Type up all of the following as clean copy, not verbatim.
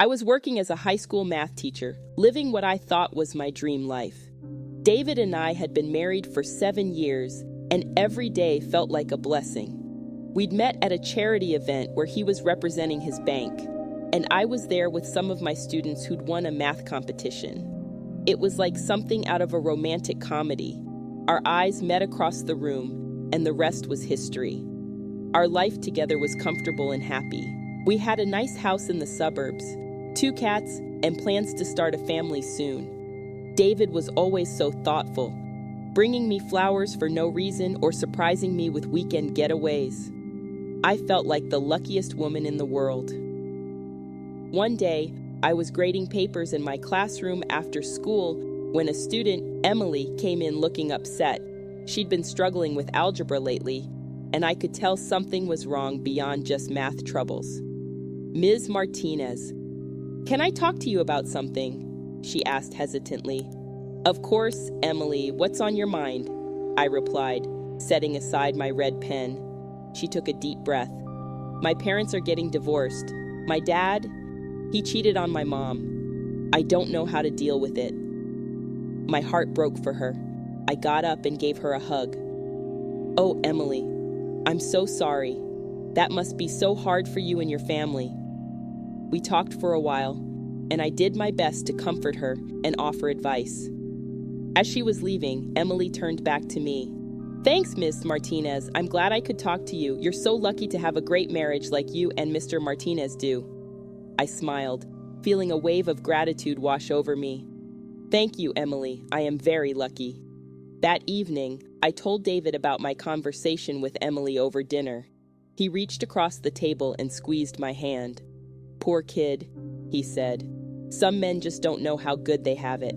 I was working as a high school math teacher, living what I thought was my dream life. David and I had been married for 7 years, and every day felt like a blessing. We'd met at a charity event where he was representing his bank, and I was there with some of my students who'd won a math competition. It was like something out of a romantic comedy. Our eyes met across the room, and the rest was history. Our life together was comfortable and happy. We had a nice house in the suburbs, 2 cats, and plans to start a family soon. David was always so thoughtful, bringing me flowers for no reason or surprising me with weekend getaways. I felt like the luckiest woman in the world. One day, I was grading papers in my classroom after school when a student, Emily, came in looking upset. She'd been struggling with algebra lately, and I could tell something was wrong beyond just math troubles. "Ms. Martinez, can I talk to you about something?" she asked hesitantly. "Of course, Emily, what's on your mind?" I replied, setting aside my red pen. She took a deep breath. "My parents are getting divorced. My dad, he cheated on my mom. I don't know how to deal with it." My heart broke for her. I got up and gave her a hug. "Oh, Emily, I'm so sorry. That must be so hard for you and your family." We talked for a while, and I did my best to comfort her and offer advice. As she was leaving, Emily turned back to me. "Thanks, Miss Martinez. I'm glad I could talk to you. You're so lucky to have a great marriage like you and Mr. Martinez do." I smiled, feeling a wave of gratitude wash over me. "Thank you, Emily. I am very lucky." That evening, I told David about my conversation with Emily over dinner. He reached across the table and squeezed my hand. "Poor kid," he said. "Some men just don't know how good they have it."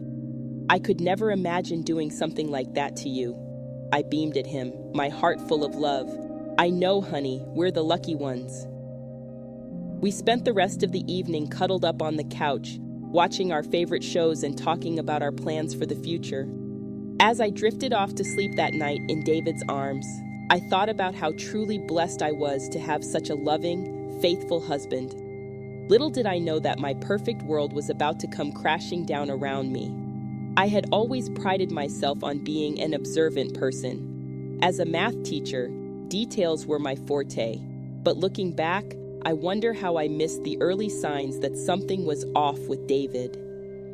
"I could never imagine doing something like that to you." I beamed at him, my heart full of love. "I know, honey, we're the lucky ones." We spent the rest of the evening cuddled up on the couch, watching our favorite shows and talking about our plans for the future. As I drifted off to sleep that night in David's arms, I thought about how truly blessed I was to have such a loving, faithful husband. Little did I know that my perfect world was about to come crashing down around me. I had always prided myself on being an observant person. As a math teacher, details were my forte. But looking back, I wonder how I missed the early signs that something was off with David.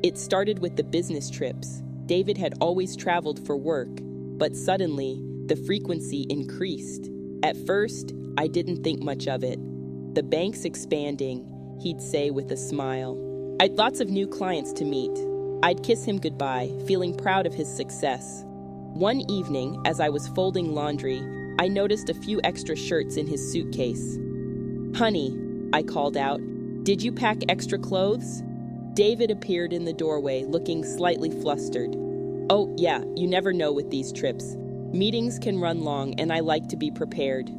It started with the business trips. David had always traveled for work, but suddenly, the frequency increased. At first, I didn't think much of it. "The bank's expanding," he'd say with a smile. I'd lots of new clients to meet. I'd kiss him goodbye, feeling proud of his success. One evening, as I was folding laundry, I noticed a few extra shirts in his suitcase. "Honey," I called out, "did you pack extra clothes?" David appeared in the doorway, looking slightly flustered. "Oh, yeah, you never know with these trips. Meetings can run long, and I like to be prepared."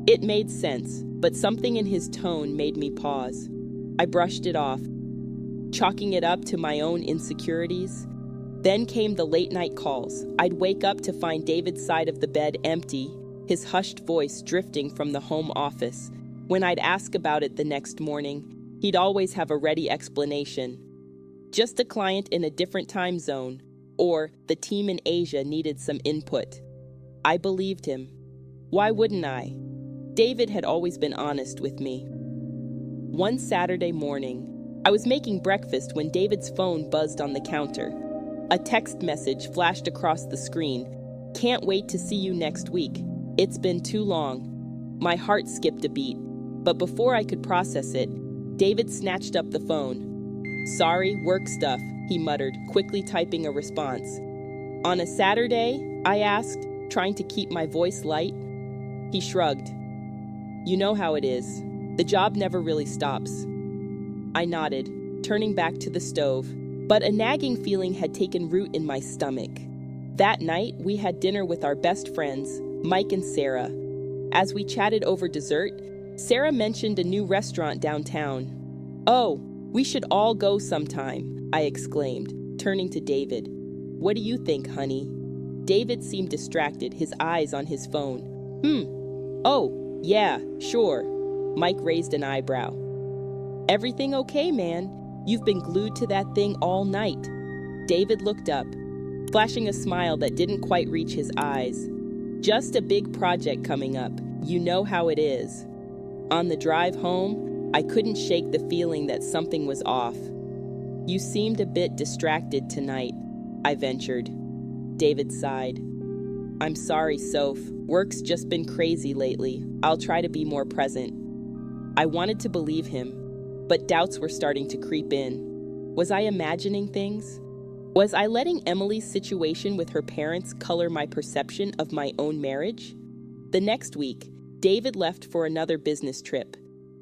It made sense, but something in his tone made me pause. I brushed it off, chalking it up to my own insecurities. Then came the late-night calls. I'd wake up to find David's side of the bed empty, his hushed voice drifting from the home office. When I'd ask about it the next morning, he'd always have a ready explanation. Just a client in a different time zone, or the team in Asia needed some input. I believed him. Why wouldn't I? David had always been honest with me. One Saturday morning, I was making breakfast when David's phone buzzed on the counter. A text message flashed across the screen. "Can't wait to see you next week. It's been too long." My heart skipped a beat, but before I could process it, David snatched up the phone. "Sorry, work stuff," he muttered, quickly typing a response. "On a Saturday?" I asked, trying to keep my voice light. He shrugged. "You know how it is. The job never really stops." I nodded, turning back to the stove, but a nagging feeling had taken root in my stomach. That night, we had dinner with our best friends, Mike and Sarah. As we chatted over dessert, Sarah mentioned a new restaurant downtown. "Oh, we should all go sometime," I exclaimed, turning to David. "What do you think, honey?" David seemed distracted, his eyes on his phone. Oh, yeah, sure." Mike raised an eyebrow. Everything okay, man? You've been glued to that thing all night. David looked up, flashing a smile that didn't quite reach his eyes. Just a big project coming up. You know how it is. On the drive home, I couldn't shake the feeling that something was off. You seemed a bit distracted tonight, I ventured. David sighed. I'm sorry, Soph. Work's just been crazy lately. I'll try to be more present. I wanted to believe him, but doubts were starting to creep in. Was I imagining things? Was I letting Emily's situation with her parents color my perception of my own marriage? The next week, David left for another business trip.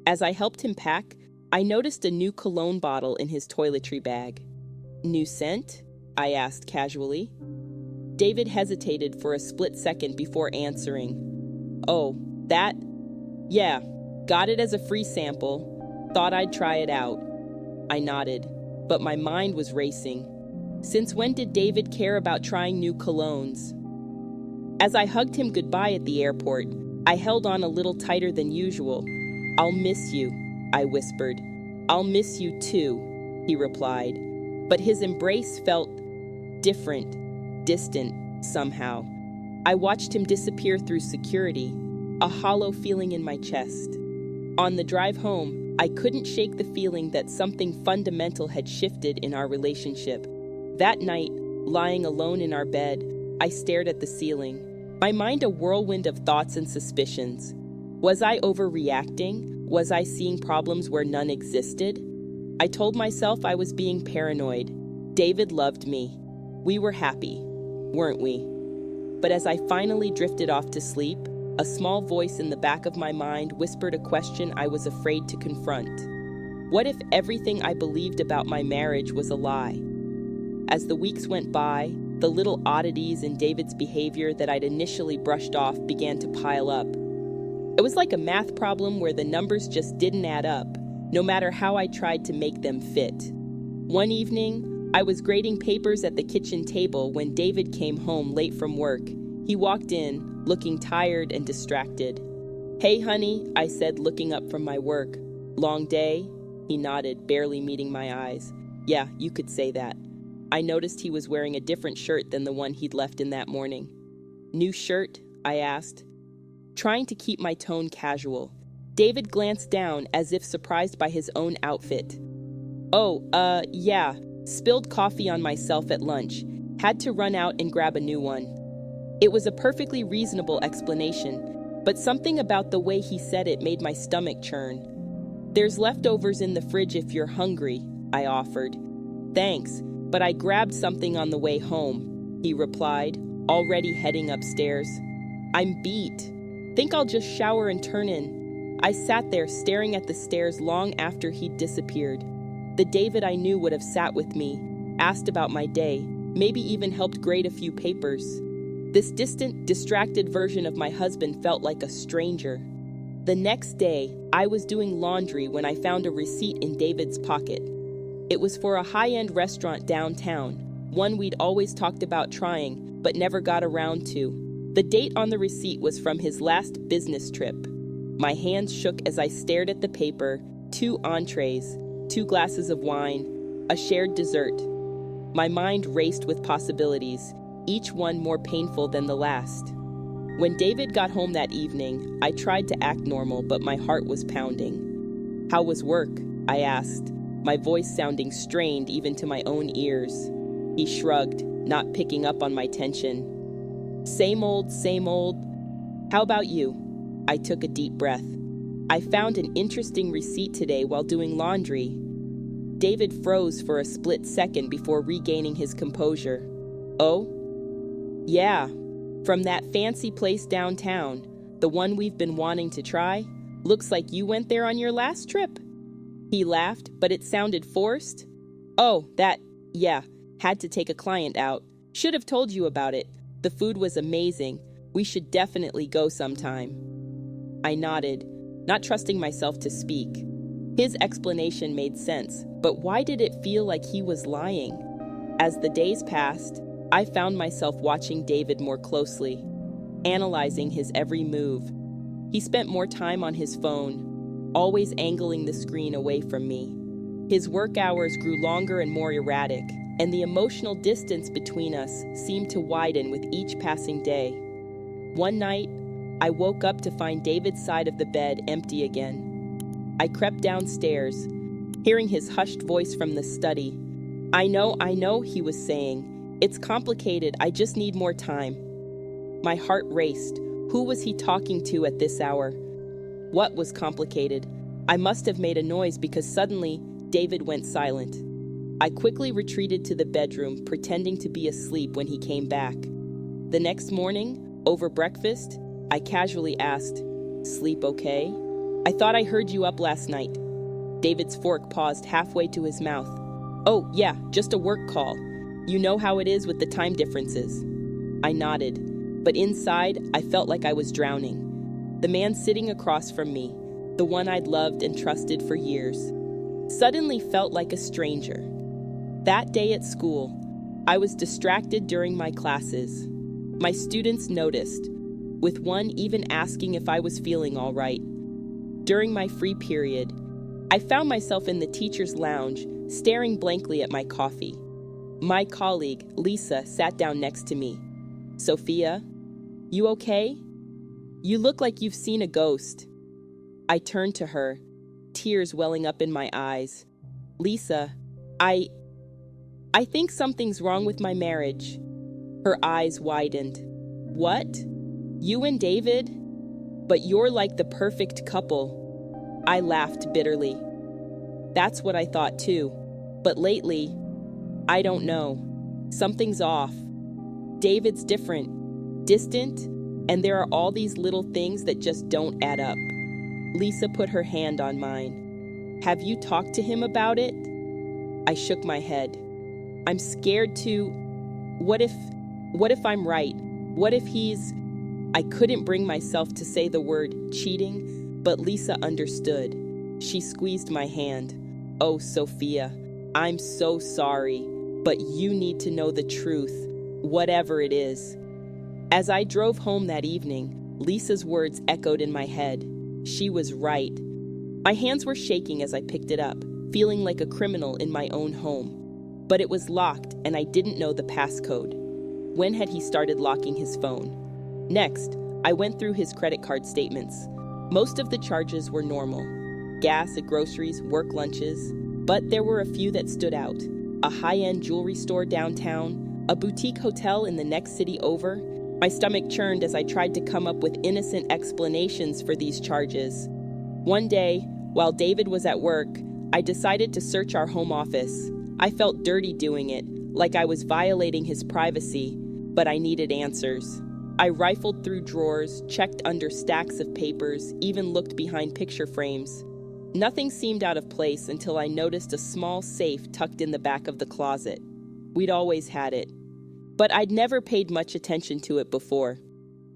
As I helped him pack, I noticed a new cologne bottle in his toiletry bag. New scent? I asked casually. David hesitated for a split second before answering. Oh, that? Yeah, got it as a free sample. Thought I'd try it out. I nodded, but my mind was racing. Since when did David care about trying new colognes? As I hugged him goodbye at the airport, I held on a little tighter than usual. I'll miss you, I whispered. I'll miss you too, he replied. But his embrace felt different, distant, somehow. I watched him disappear through security, a hollow feeling in my chest. On the drive home, I couldn't shake the feeling that something fundamental had shifted in our relationship. That night, lying alone in our bed, I stared at the ceiling, my mind a whirlwind of thoughts and suspicions. Was I overreacting? Was I seeing problems where none existed? I told myself I was being paranoid. David loved me. We were happy, weren't we? But as I finally drifted off to sleep, a small voice in the back of my mind whispered a question I was afraid to confront. What if everything I believed about my marriage was a lie? As the weeks went by, the little oddities in David's behavior that I'd initially brushed off began to pile up. It was like a math problem where the numbers just didn't add up, no matter how I tried to make them fit. One evening, I was grading papers at the kitchen table when David came home late from work. He walked in, looking tired and distracted. Hey, honey, I said, looking up from my work. Long day? He nodded, barely meeting my eyes. Yeah, you could say that. I noticed he was wearing a different shirt than the one he'd left in that morning. New shirt? I asked, trying to keep my tone casual. David glanced down as if surprised by his own outfit. Oh, yeah. Spilled coffee on myself at lunch. Had to run out and grab a new one. It was a perfectly reasonable explanation, but something about the way he said it made my stomach churn. There's leftovers in the fridge if you're hungry, I offered. Thanks, but I grabbed something on the way home, he replied, already heading upstairs. I'm beat. Think I'll just shower and turn in. I sat there staring at the stairs long after he'd disappeared. The David I knew would have sat with me, asked about my day, maybe even helped grade a few papers. This distant, distracted version of my husband felt like a stranger. The next day, I was doing laundry when I found a receipt in David's pocket. It was for a high-end restaurant downtown, one we'd always talked about trying, but never got around to. The date on the receipt was from his last business trip. My hands shook as I stared at the paper, 2 entrees, 2 glasses of wine, a shared dessert. My mind raced with possibilities, each one more painful than the last. When David got home that evening, I tried to act normal, but my heart was pounding. How was work? I asked, my voice sounding strained even to my own ears. He shrugged, not picking up on my tension. Same old, same old. How about you? I took a deep breath. I found an interesting receipt today while doing laundry. David froze for a split second before regaining his composure. Oh? Yeah, from that fancy place downtown, the one we've been wanting to try. Looks like you went there on your last trip. He laughed, but it sounded forced. Oh, yeah, had to take a client out. Should have told you about it. The food was amazing. We should definitely go sometime. I nodded, not trusting myself to speak. His explanation made sense, but why did it feel like he was lying? As the days passed, I found myself watching David more closely, analyzing his every move. He spent more time on his phone, always angling the screen away from me. His work hours grew longer and more erratic, and the emotional distance between us seemed to widen with each passing day. One night, I woke up to find David's side of the bed empty again. I crept downstairs, hearing his hushed voice from the study. I know, he was saying. It's complicated, I just need more time. My heart raced. Who was he talking to at this hour? What was complicated? I must have made a noise because suddenly, David went silent. I quickly retreated to the bedroom, pretending to be asleep when he came back. The next morning, over breakfast, I casually asked, "Sleep okay? I thought I heard you up last night." David's fork paused halfway to his mouth. "Oh, yeah, just a work call. You know how it is with the time differences." I nodded, but inside, I felt like I was drowning. The man sitting across from me, the one I'd loved and trusted for years, suddenly felt like a stranger. That day at school, I was distracted during my classes. My students noticed, with one even asking if I was feeling all right. During my free period, I found myself in the teacher's lounge, staring blankly at my coffee. My colleague, Lisa, sat down next to me. "Sophia, you okay? You look like you've seen a ghost." I turned to her, tears welling up in my eyes. "Lisa, I think something's wrong with my marriage." Her eyes widened. "What? You and David? But you're like the perfect couple." I laughed bitterly. "That's what I thought too. But lately, I don't know. Something's off. David's different, distant, and there are all these little things that just don't add up." Lisa put her hand on mine. "Have you talked to him about it?" I shook my head. "I'm scared to... What if I'm right? What if he's..." I couldn't bring myself to say the word cheating, but Lisa understood. She squeezed my hand. "Oh, Sophia, I'm so sorry, but you need to know the truth, whatever it is." As I drove home that evening, Lisa's words echoed in my head. She was right. My hands were shaking as I picked it up, feeling like a criminal in my own home. But it was locked, and I didn't know the passcode. When had he started locking his phone? Next, I went through his credit card statements. Most of the charges were normal. Gas at groceries, work lunches. But there were a few that stood out. A high-end jewelry store downtown, a boutique hotel in the next city over. My stomach churned as I tried to come up with innocent explanations for these charges. One day, while David was at work, I decided to search our home office. I felt dirty doing it, like I was violating his privacy, but I needed answers. I rifled through drawers, checked under stacks of papers, even looked behind picture frames. Nothing seemed out of place until I noticed a small safe tucked in the back of the closet. We'd always had it, but I'd never paid much attention to it before.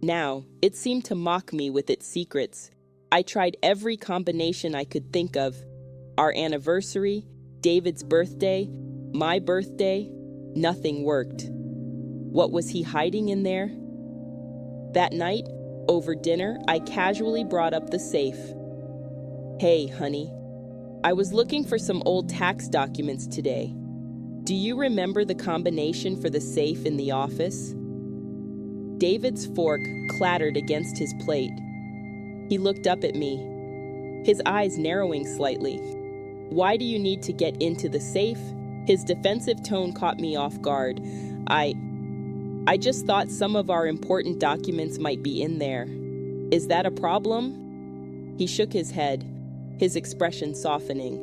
Now, it seemed to mock me with its secrets. I tried every combination I could think of. Our anniversary, David's birthday, my birthday, nothing worked. What was he hiding in there? That night, over dinner, I casually brought up the safe. "Hey, honey, I was looking for some old tax documents today. Do you remember the combination for the safe in the office?" David's fork clattered against his plate. He looked up at me, his eyes narrowing slightly. "Why do you need to get into the safe?" His defensive tone caught me off guard. I just thought some of our important documents might be in there. Is that a problem?" He shook his head, his expression softening.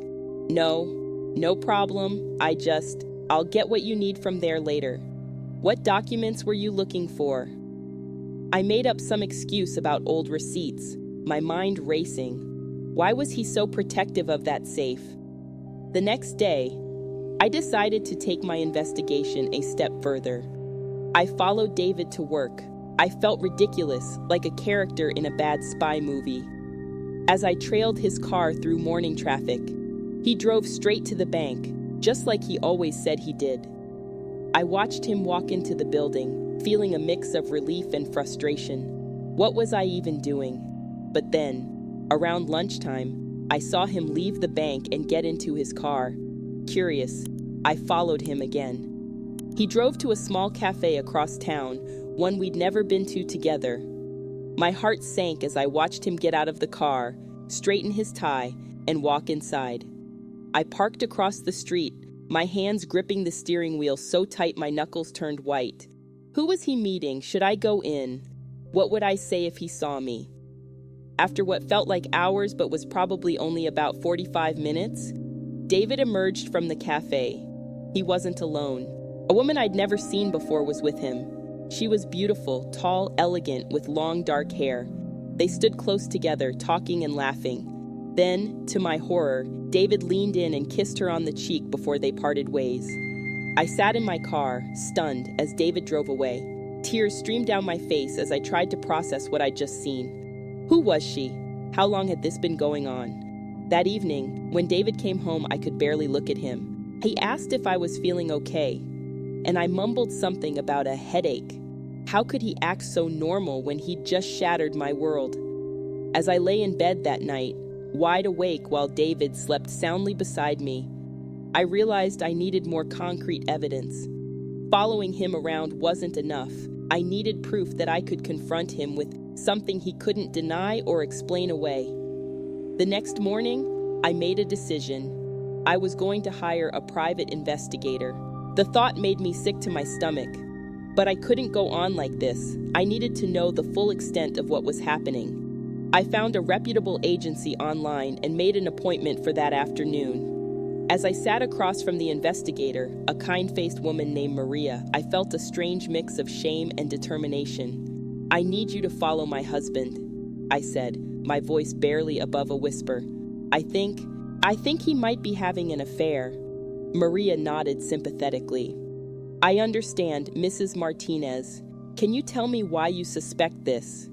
No problem. I'll get what you need from there later." "What documents were you looking for?" I made up some excuse about old receipts, my mind racing. Why was he so protective of that safe? The next day, I decided to take my investigation a step further. I followed David to work. I felt ridiculous, like a character in a bad spy movie. As I trailed his car through morning traffic, he drove straight to the bank, just like he always said he did. I watched him walk into the building, feeling a mix of relief and frustration. What was I even doing? But then, around lunchtime, I saw him leave the bank and get into his car. Curious, I followed him again. He drove to a small cafe across town, one we'd never been to together. My heart sank as I watched him get out of the car, straighten his tie, and walk inside. I parked across the street, my hands gripping the steering wheel so tight my knuckles turned white. Who was he meeting? Should I go in? What would I say if he saw me? After what felt like hours but was probably only about 45 minutes, David emerged from the cafe. He wasn't alone. A woman I'd never seen before was with him. She was beautiful, tall, elegant, with long dark hair. They stood close together, talking and laughing. Then, to my horror, David leaned in and kissed her on the cheek before they parted ways. I sat in my car, stunned, as David drove away. Tears streamed down my face as I tried to process what I'd just seen. Who was she? How long had this been going on? That evening, when David came home, I could barely look at him. He asked if I was feeling okay, and I mumbled something about a headache. How could he act so normal when he'd just shattered my world? As I lay in bed that night, wide awake while David slept soundly beside me, I realized I needed more concrete evidence. Following him around wasn't enough. I needed proof that I could confront him with something he couldn't deny or explain away. The next morning, I made a decision. I was going to hire a private investigator. The thought made me sick to my stomach. But I couldn't go on like this. I needed to know the full extent of what was happening. I found a reputable agency online and made an appointment for that afternoon. As I sat across from the investigator, a kind-faced woman named Maria, I felt a strange mix of shame and determination. "I need you to follow my husband," I said, my voice barely above a whisper. I think he might be having an affair." Maria nodded sympathetically. "I understand, Mrs. Martinez. Can you tell me why you suspect this?"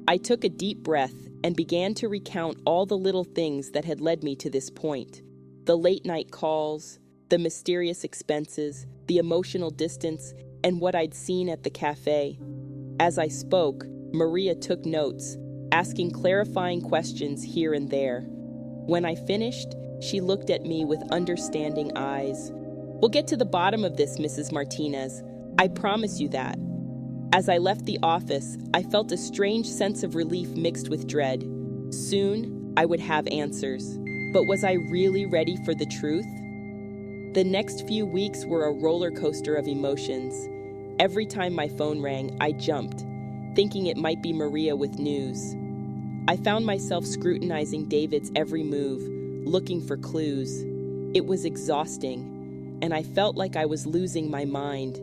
I took a deep breath and began to recount all the little things that had led me to this point. The late-night calls, the mysterious expenses, the emotional distance, and what I'd seen at the cafe. As I spoke, Maria took notes, asking clarifying questions here and there. When I finished, she looked at me with understanding eyes. "We'll get to the bottom of this, Mrs. Martinez. I promise you that." As I left the office, I felt a strange sense of relief mixed with dread. Soon, I would have answers. But was I really ready for the truth? The next few weeks were a roller coaster of emotions. Every time my phone rang, I jumped, thinking it might be Maria with news. I found myself scrutinizing David's every move, looking for clues. It was exhausting, and I felt like I was losing my mind.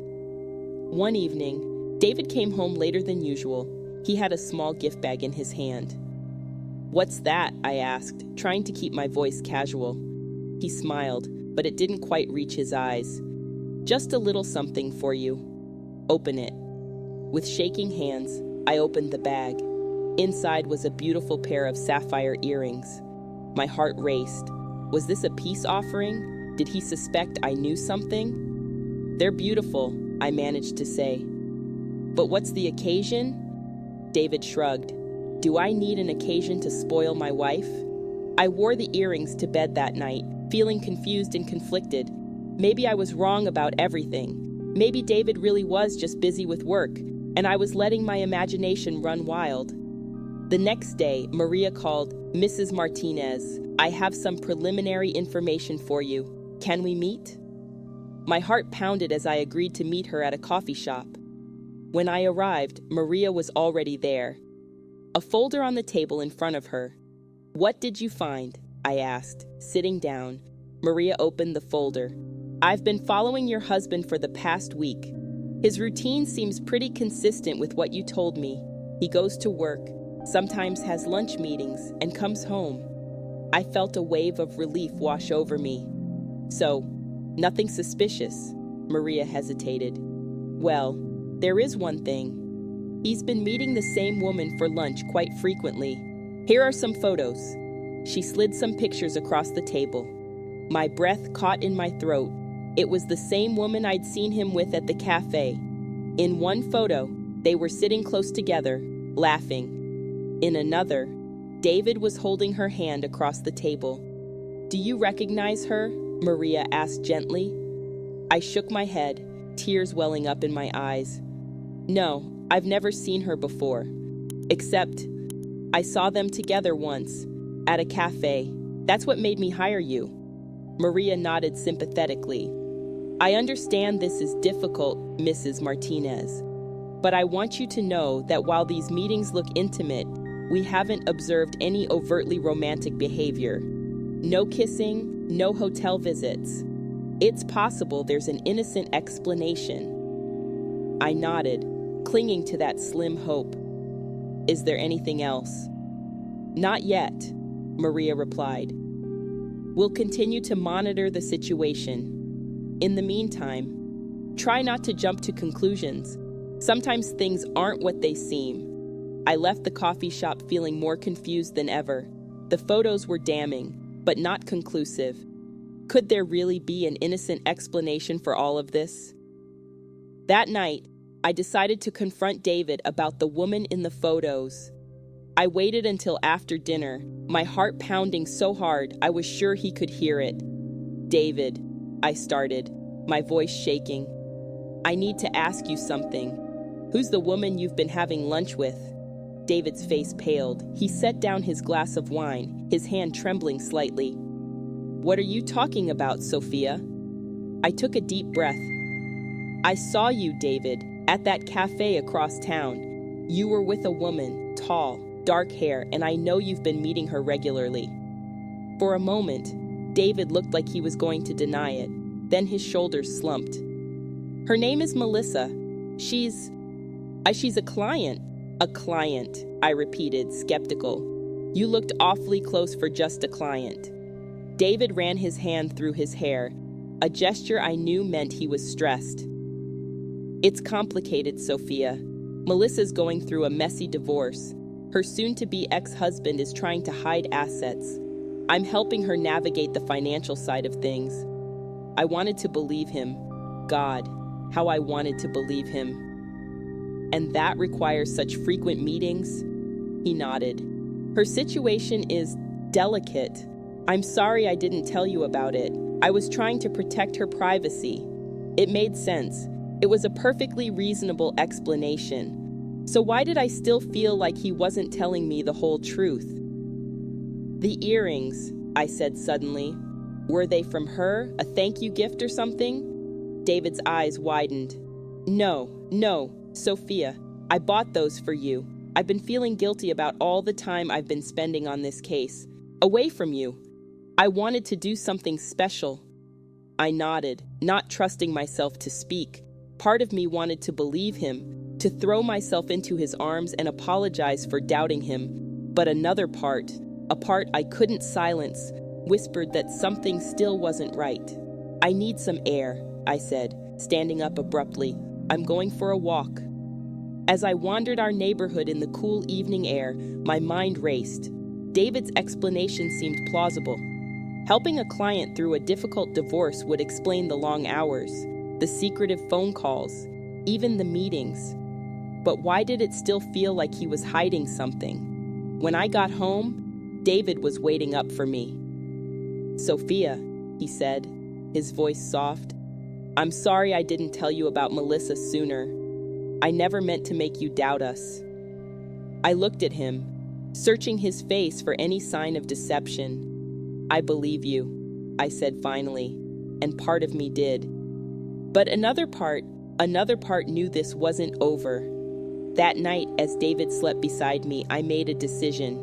One evening, David came home later than usual. He had a small gift bag in his hand. "What's that?" I asked, trying to keep my voice casual. He smiled, but it didn't quite reach his eyes. "Just a little something for you. Open it." With shaking hands, I opened the bag. Inside was a beautiful pair of sapphire earrings. My heart raced. Was this a peace offering? Did he suspect I knew something? "They're beautiful," I managed to say. "But what's the occasion?" David shrugged. "Do I need an occasion to spoil my wife?" I wore the earrings to bed that night, feeling confused and conflicted. Maybe I was wrong about everything. Maybe David really was just busy with work, and I was letting my imagination run wild. The next day, Maria called. "Mrs. Martinez, I have some preliminary information for you. Can we meet?" My heart pounded as I agreed to meet her at a coffee shop. When I arrived, Maria was already there. A folder on the table in front of her. "What did you find?" I asked, sitting down. Maria opened the folder. "I've been following your husband for the past week. His routine seems pretty consistent with what you told me. He goes to work, sometimes has lunch meetings, and comes home." I felt a wave of relief wash over me. "So, nothing suspicious?" Maria hesitated. "Well, there is one thing. He's been meeting the same woman for lunch quite frequently. Here are some photos." She slid some pictures across the table. My breath caught in my throat. It was the same woman I'd seen him with at the cafe. In one photo, they were sitting close together, laughing. In another, David was holding her hand across the table. "Do you recognize her?" Maria asked gently. I shook my head, tears welling up in my eyes. "No, I've never seen her before. Except, I saw them together once, at a cafe. That's what made me hire you." Maria nodded sympathetically. "I understand this is difficult, Mrs. Martinez. But I want you to know that while these meetings look intimate, we haven't observed any overtly romantic behavior. No kissing, no hotel visits. It's possible there's an innocent explanation." I nodded, clinging to that slim hope. "Is there anything else?" "Not yet," Maria replied. "We'll continue to monitor the situation. In the meantime, try not to jump to conclusions. Sometimes things aren't what they seem." I left the coffee shop feeling more confused than ever. The photos were damning, but not conclusive. Could there really be an innocent explanation for all of this? That night, I decided to confront David about the woman in the photos. I waited until after dinner, my heart pounding so hard I was sure he could hear it. "David," I started, my voice shaking. "I need to ask you something. Who's the woman you've been having lunch with?" David's face paled. He set down his glass of wine, his hand trembling slightly. "What are you talking about, Sophia?" I took a deep breath. "I saw you, David, at that cafe across town. You were with a woman, tall, dark hair, and I know you've been meeting her regularly." For a moment, David looked like he was going to deny it. Then his shoulders slumped. "Her name is Melissa. She's a client." "A client," I repeated, skeptical. "You looked awfully close for just a client." David ran his hand through his hair, a gesture I knew meant he was stressed. "It's complicated, Sophia. Melissa's going through a messy divorce. Her soon-to-be ex-husband is trying to hide assets. I'm helping her navigate the financial side of things." I wanted to believe him. God, how I wanted to believe him. "And that requires such frequent meetings?" He nodded. "Her situation is delicate. I'm sorry I didn't tell you about it. I was trying to protect her privacy." It made sense. It was a perfectly reasonable explanation. So why did I still feel like he wasn't telling me the whole truth? "The earrings," I said suddenly. "Were they from her, a thank you gift or something?" David's eyes widened. No, Sophia, I bought those for you. I've been feeling guilty about all the time I've been spending on this case, away from you. I wanted to do something special." I nodded, not trusting myself to speak. Part of me wanted to believe him, to throw myself into his arms and apologize for doubting him. But another part, a part I couldn't silence, whispered that something still wasn't right. "I need some air," I said, standing up abruptly. "I'm going for a walk." As I wandered our neighborhood in the cool evening air, my mind raced. David's explanation seemed plausible. Helping a client through a difficult divorce would explain the long hours, the secretive phone calls, even the meetings. But why did it still feel like he was hiding something? When I got home, David was waiting up for me. "Sophia," he said, his voice soft, "I'm sorry I didn't tell you about Melissa sooner. I never meant to make you doubt us." I looked at him, searching his face for any sign of deception. "I believe you," I said finally, and part of me did. But another part knew this wasn't over. That night, as David slept beside me, I made a decision.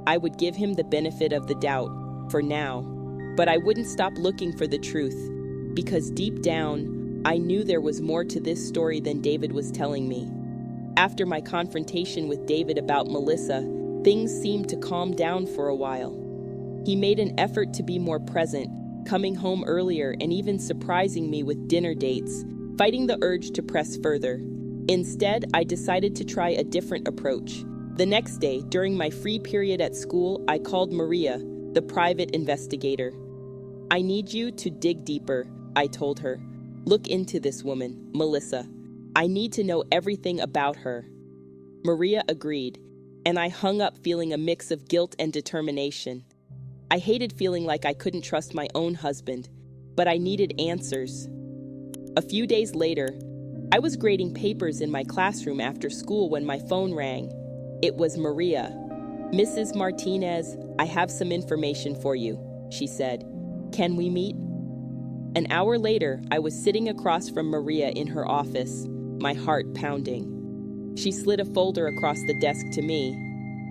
I would give him the benefit of the doubt, for now, but I wouldn't stop looking for the truth, because deep down, I knew there was more to this story than David was telling me. After my confrontation with David about Melissa, things seemed to calm down for a while. He made an effort to be more present, coming home earlier and even surprising me with dinner dates, fighting the urge to press further. Instead, I decided to try a different approach. The next day, during my free period at school, I called Maria, the private investigator. "I need you to dig deeper," I told her. "Look into this woman, Melissa. I need to know everything about her." Maria agreed. and I hung up feeling a mix of guilt and determination. I hated feeling like I couldn't trust my own husband, but I needed answers. A few days later, I was grading papers in my classroom after school when my phone rang. It was Maria. "Mrs. Martinez, I have some information for you," she said. "Can we meet?" An hour later, I was sitting across from Maria in her office, my heart pounding. She slid a folder across the desk to me.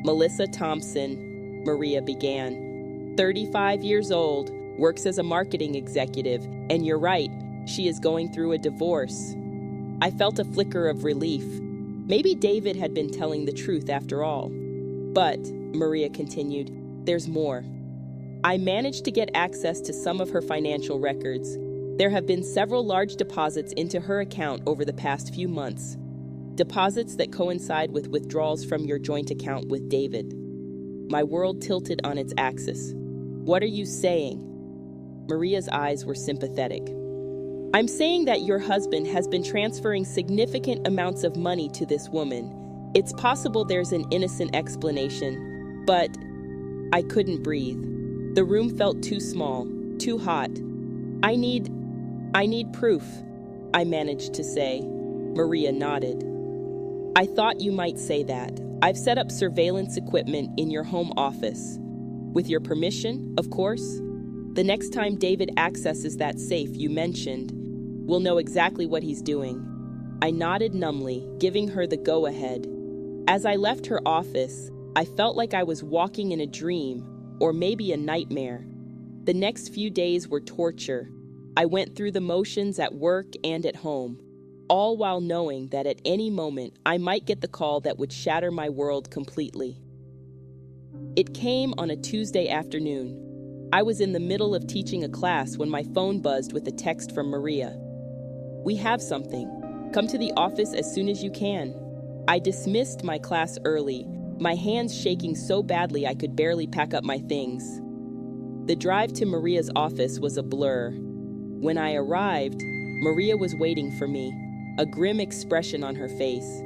"Melissa Thompson," Maria began. "35 years old, works as a marketing executive, and you're right, she is going through a divorce." I felt a flicker of relief. Maybe David had been telling the truth after all. "But," Maria continued, "there's more. I managed to get access to some of her financial records. There have been several large deposits into her account over the past few months. Deposits that coincide with withdrawals from your joint account with David." My world tilted on its axis. "What are you saying?" Maria's eyes were sympathetic. "I'm saying that your husband has been transferring significant amounts of money to this woman. It's possible there's an innocent explanation, but..." I couldn't breathe. The room felt too small, too hot. I need proof," I managed to say. Maria nodded. "I thought you might say that. I've set up surveillance equipment in your home office. With your permission, of course. The next time David accesses that safe you mentioned, we'll know exactly what he's doing." I nodded numbly, giving her the go-ahead. As I left her office, I felt like I was walking in a dream, or maybe a nightmare. The next few days were torture. I went through the motions at work and at home, all while knowing that at any moment I might get the call that would shatter my world completely. It came on a Tuesday afternoon. I was in the middle of teaching a class when my phone buzzed with a text from Maria. "We have something. Come to the office as soon as you can." I dismissed my class early, my hands shaking so badly I could barely pack up my things. The drive to Maria's office was a blur. When I arrived, Maria was waiting for me, a grim expression on her face.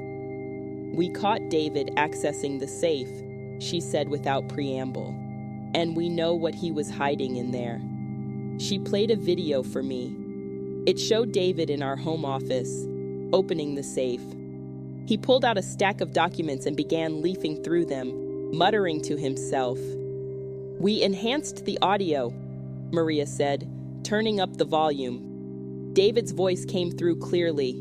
"We caught David accessing the safe," she said without preamble, "and we know what he was hiding in there." She played a video for me. It showed David in our home office, opening the safe. He pulled out a stack of documents and began leafing through them, muttering to himself. "We enhanced the audio," Maria said, turning up the volume. David's voice came through clearly.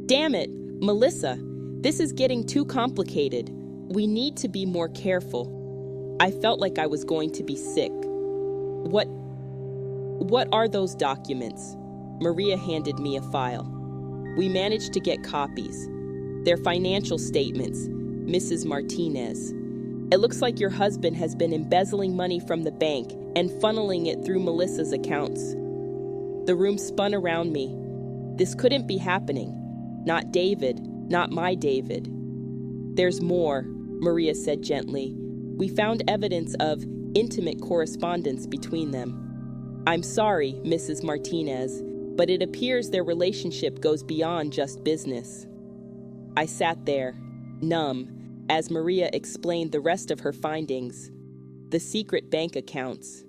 "Damn it, Melissa, this is getting too complicated. We need to be more careful." I felt like I was going to be sick. What are those documents?" Maria handed me a file. "We managed to get copies. They're financial statements, Mrs. Martinez. It looks like your husband has been embezzling money from the bank and funneling it through Melissa's accounts." The room spun around me. This couldn't be happening. Not David, not my David. "There's more," Maria said gently. "We found evidence of intimate correspondence between them. I'm sorry, Mrs. Martinez, but it appears their relationship goes beyond just business." I sat there, numb, as Maria explained the rest of her findings. The secret bank accounts,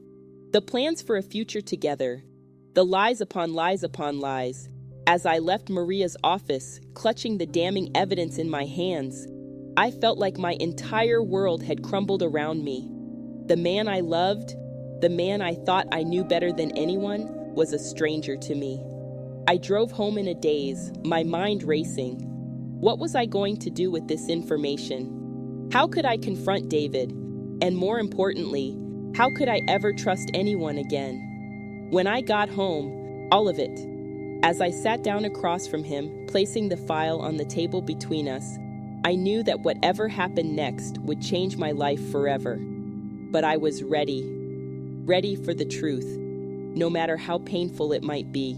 the plans for a future together, the lies upon lies upon lies. As I left Maria's office, clutching the damning evidence in my hands, I felt like my entire world had crumbled around me. The man I loved, the man I thought I knew better than anyone, was a stranger to me. I drove home in a daze, my mind racing. What was I going to do with this information? How could I confront David? And more importantly, how could I ever trust anyone again? When I got home, all of it. As I sat down across from him, placing the file on the table between us, I knew that whatever happened next would change my life forever. But I was ready for the truth, no matter how painful it might be.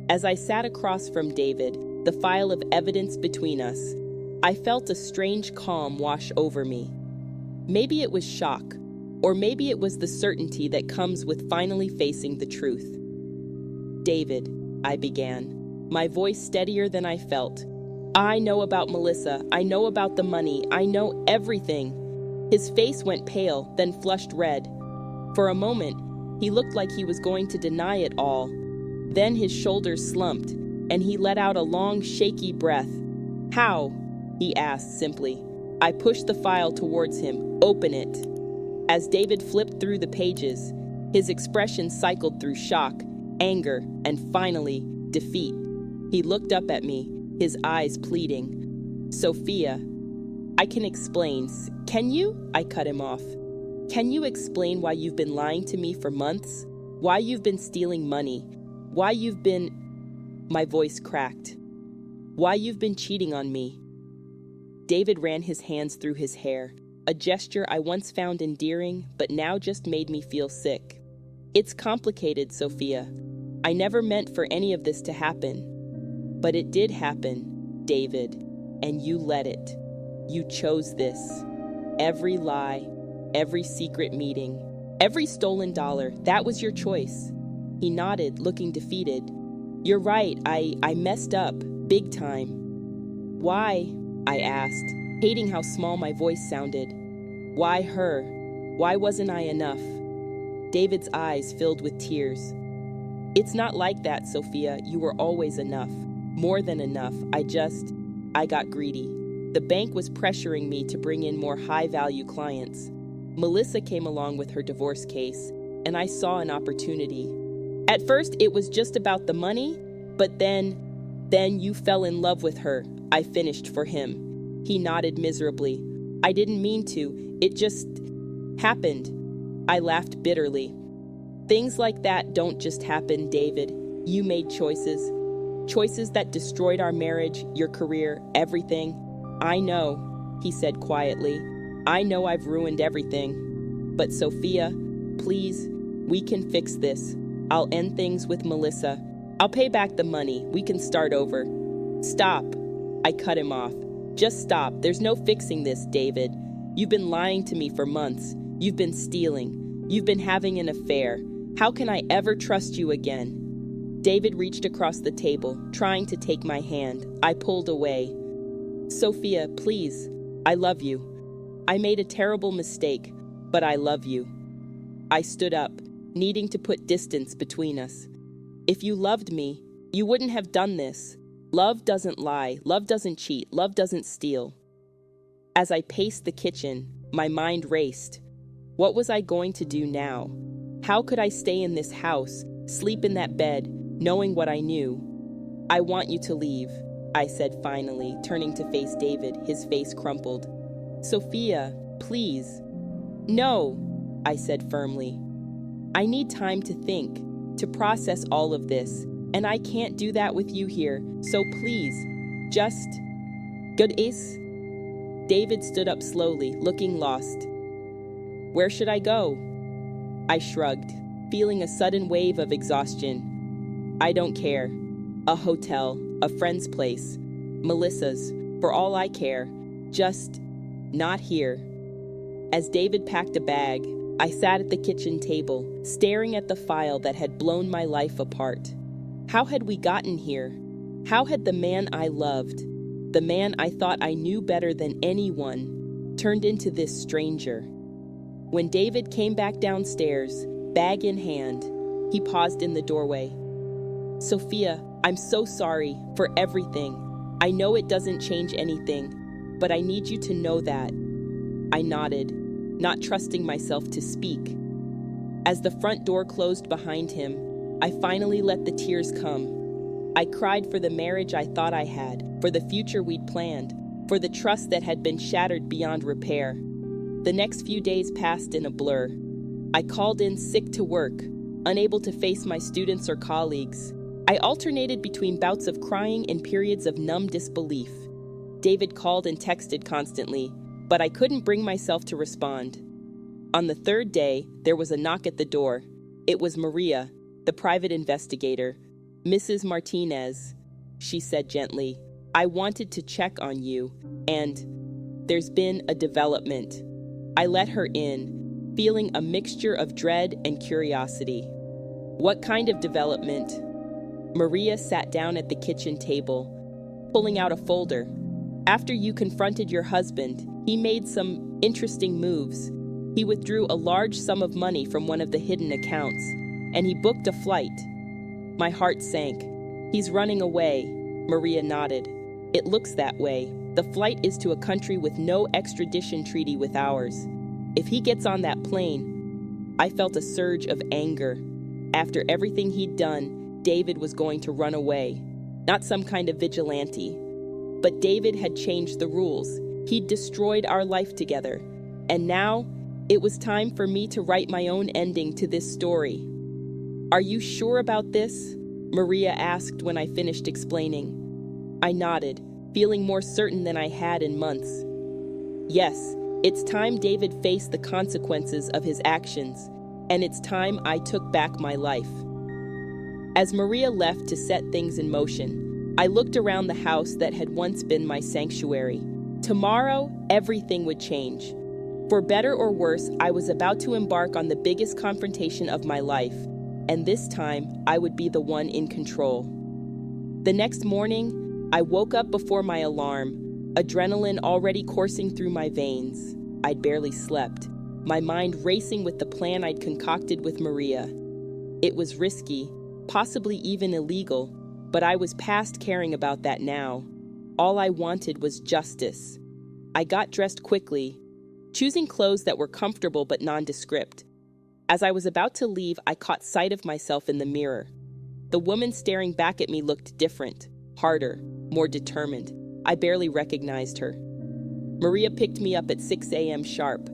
As I sat across from David, the file of evidence between us, I felt a strange calm wash over me. Maybe it was shock, or maybe it was the certainty that comes with finally facing the truth. "David," I began, my voice steadier than I felt, I know about Melissa. I know about the money. I know everything. His face went pale, then flushed red. For a moment, he looked like he was going to deny it all. Then his shoulders slumped, and he let out a long, shaky breath. How? He asked simply. I pushed the file towards him. Open it. As David flipped through the pages, his expression cycled through shock, anger, and finally, defeat. He looked up at me, his eyes pleading. Sophia, I can explain. Can you? I cut him off. Can you explain why you've been lying to me for months? Why you've been stealing money? Why you've been... My voice cracked. Why you've been cheating on me? David ran his hands through his hair, a gesture I once found endearing, but now just made me feel sick. It's complicated, Sophia. I never meant for any of this to happen. But it did happen, David, and you let it. You chose this. Every lie, every secret meeting, every stolen dollar, that was your choice. He nodded, looking defeated. You're right, I messed up, big time. Why? I asked, hating how small my voice sounded. Why her? Why wasn't I enough? David's eyes filled with tears. It's not like that, Sophia. You were always enough. More than enough. I got greedy. The bank was pressuring me to bring in more high-value clients. Melissa came along with her divorce case, and I saw an opportunity. At first, it was just about the money, but then you fell in love with her. I finished for him. He nodded miserably. I didn't mean to. It just happened. I laughed bitterly. Things like that don't just happen, David. You made choices. Choices that destroyed our marriage, your career, everything. I know, he said quietly. I know I've ruined everything. But Sophia, please, we can fix this. I'll end things with Melissa. I'll pay back the money. We can start over. Stop. I cut him off. Just stop. There's no fixing this, David. You've been lying to me for months. You've been stealing. You've been having an affair. How can I ever trust you again? David reached across the table, trying to take my hand. I pulled away. Sophia, please. I love you. I made a terrible mistake, but I love you. I stood up, needing to put distance between us. If you loved me, you wouldn't have done this. Love doesn't lie. Love doesn't cheat. Love doesn't steal. As I paced the kitchen, my mind raced. What was I going to do now? How could I stay in this house, sleep in that bed, knowing what I knew? I want you to leave, I said finally, turning to face David, his face crumpled. Sophia, please. No, I said firmly. I need time to think, to process all of this, and I can't do that with you here, so please, just... Good is? David stood up slowly, looking lost. Where should I go? I shrugged, feeling a sudden wave of exhaustion. I don't care. A hotel, a friend's place, Melissa's, for all I care. Just not here. As David packed a bag, I sat at the kitchen table, staring at the file that had blown my life apart. How had we gotten here? How had the man I loved, the man I thought I knew better than anyone, turned into this stranger? When David came back downstairs, bag in hand, he paused in the doorway. Sophia, I'm so sorry for everything. I know it doesn't change anything, but I need you to know that. I nodded, not trusting myself to speak. As the front door closed behind him, I finally let the tears come. I cried for the marriage I thought I had, for the future we'd planned, for the trust that had been shattered beyond repair. The next few days passed in a blur. I called in sick to work, unable to face my students or colleagues. I alternated between bouts of crying and periods of numb disbelief. David called and texted constantly, but I couldn't bring myself to respond. On the third day, there was a knock at the door. It was Maria, the private investigator. Mrs. Martinez, she said gently, I wanted to check on you, and there's been a development. I let her in, feeling a mixture of dread and curiosity. What kind of development? Maria sat down at the kitchen table. pulling out a folder. "After you confronted your husband, he made some interesting moves. He withdrew a large sum of money from one of the hidden accounts, and he booked a flight." My heart sank. "He's running away," Maria nodded. "It looks that way. The flight is to a country with no extradition treaty with ours. If he gets on that plane..." I felt a surge of anger. After everything he'd done, David was going to run away. Not some kind of vigilante. But David had changed the rules. He'd destroyed our life together. And now, it was time for me to write my own ending to this story. "Are you sure about this?" Maria asked when I finished explaining. I nodded, feeling more certain than I had in months. "Yes, it's time David faced the consequences of his actions, and it's time I took back my life." As Maria left to set things in motion, I looked around the house that had once been my sanctuary. Tomorrow, everything would change. For better or worse, I was about to embark on the biggest confrontation of my life, and this time, I would be the one in control. The next morning, I woke up before my alarm, adrenaline already coursing through my veins. I'd barely slept, my mind racing with the plan I'd concocted with Maria. It was risky, possibly even illegal, but I was past caring about that now. All I wanted was justice. I got dressed quickly, choosing clothes that were comfortable but nondescript. As I was about to leave, I caught sight of myself in the mirror. The woman staring back at me looked different, harder, more determined. I barely recognized her. Maria picked me up at 6 a.m. sharp.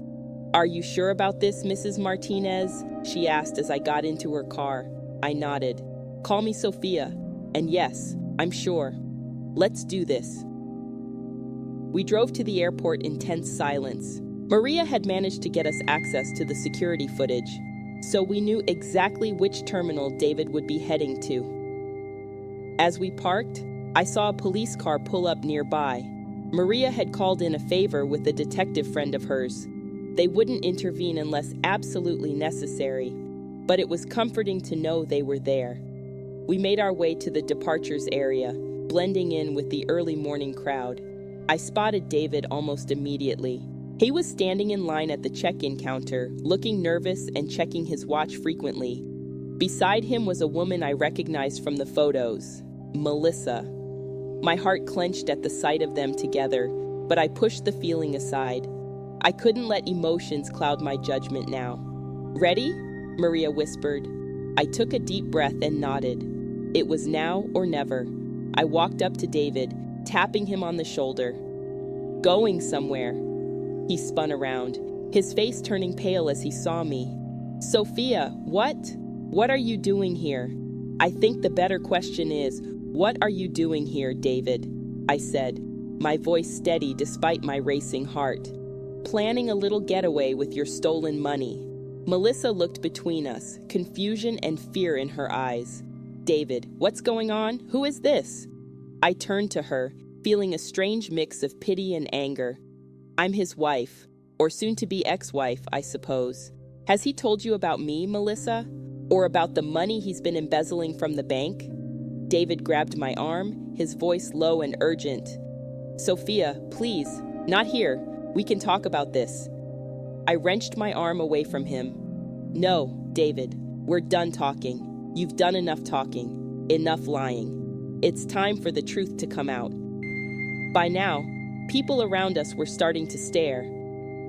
"Are you sure about this, Mrs. Martinez?" she asked as I got into her car. I nodded. "Call me Sophia." And yes, I'm sure. Let's do this. We drove to the airport in tense silence. Maria had managed to get us access to the security footage, so we knew exactly which terminal David would be heading to. As we parked, I saw a police car pull up nearby. Maria had called in a favor with a detective friend of hers. They wouldn't intervene unless absolutely necessary, but it was comforting to know they were there. We made our way to the departures area, blending in with the early morning crowd. I spotted David almost immediately. He was standing in line at the check-in counter, looking nervous and checking his watch frequently. Beside him was a woman I recognized from the photos, Melissa. My heart clenched at the sight of them together, but I pushed the feeling aside. I couldn't let emotions cloud my judgment now. "Ready?" Maria whispered. I took a deep breath and nodded. It was now or never. I walked up to David, tapping him on the shoulder. "Going somewhere." He spun around, his face turning pale as he saw me. "Sophia, what? What are you doing here?" "I think the better question is, what are you doing here, David?" I said, my voice steady despite my racing heart. "Planning a little getaway with your stolen money." Melissa looked between us, confusion and fear in her eyes. "David, what's going on? Who is this?" I turned to her, feeling a strange mix of pity and anger. "I'm his wife, or soon-to-be ex-wife, I suppose. Has he told you about me, Melissa? Or about the money he's been embezzling from the bank?" David grabbed my arm, his voice low and urgent. "Sophia, please, not here. We can talk about this." I wrenched my arm away from him. "No, David, we're done talking. You've done enough talking, enough lying. It's time for the truth to come out." By now, people around us were starting to stare.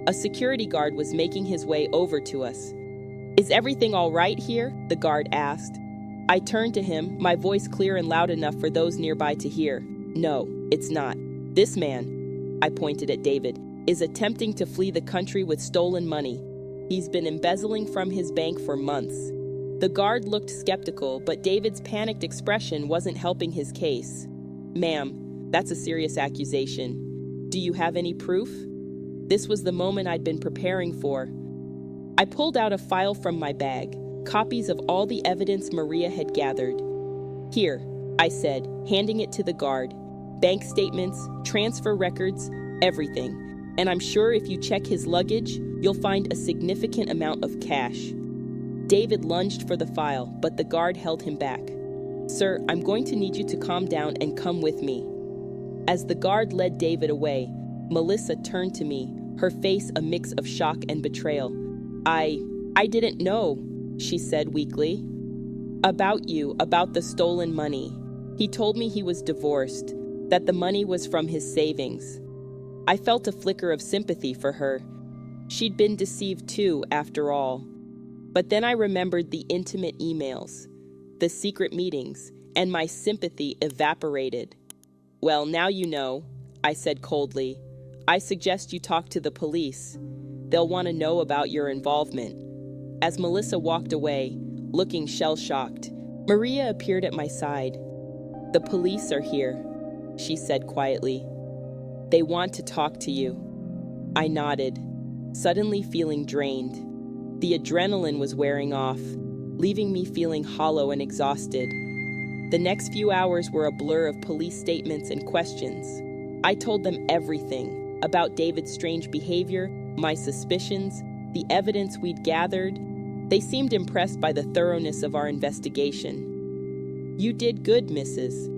A security guard was making his way over to us. "Is everything all right here?" the guard asked. I turned to him, my voice clear and loud enough for those nearby to hear. "No, it's not. This man," I pointed at David, "is attempting to flee the country with stolen money. He's been embezzling from his bank for months." The guard looked skeptical, but David's panicked expression wasn't helping his case. "Ma'am, that's a serious accusation. Do you have any proof?" This was the moment I'd been preparing for. I pulled out a file from my bag, copies of all the evidence Maria had gathered. "Here," I said, handing it to the guard. "Bank statements, transfer records, everything. And I'm sure if you check his luggage, you'll find a significant amount of cash." David lunged for the file, but the guard held him back. "Sir, I'm going to need you to calm down and come with me." As the guard led David away, Melissa turned to me, her face a mix of shock and betrayal. I didn't know," she said weakly. "About you, about the stolen money. He told me he was divorced, that the money was from his savings." I felt a flicker of sympathy for her. She'd been deceived too, after all. But then I remembered the intimate emails, the secret meetings, and my sympathy evaporated. "Well, now you know," I said coldly. "I suggest you talk to the police. They'll want to know about your involvement." As Melissa walked away, looking shell-shocked, Maria appeared at my side. "The police are here," she said quietly. "They want to talk to you." I nodded, suddenly feeling drained. The adrenaline was wearing off, leaving me feeling hollow and exhausted. The next few hours were a blur of police statements and questions. I told them everything about David's strange behavior, my suspicions, the evidence we'd gathered. They seemed impressed by the thoroughness of our investigation. "You did good, Mrs.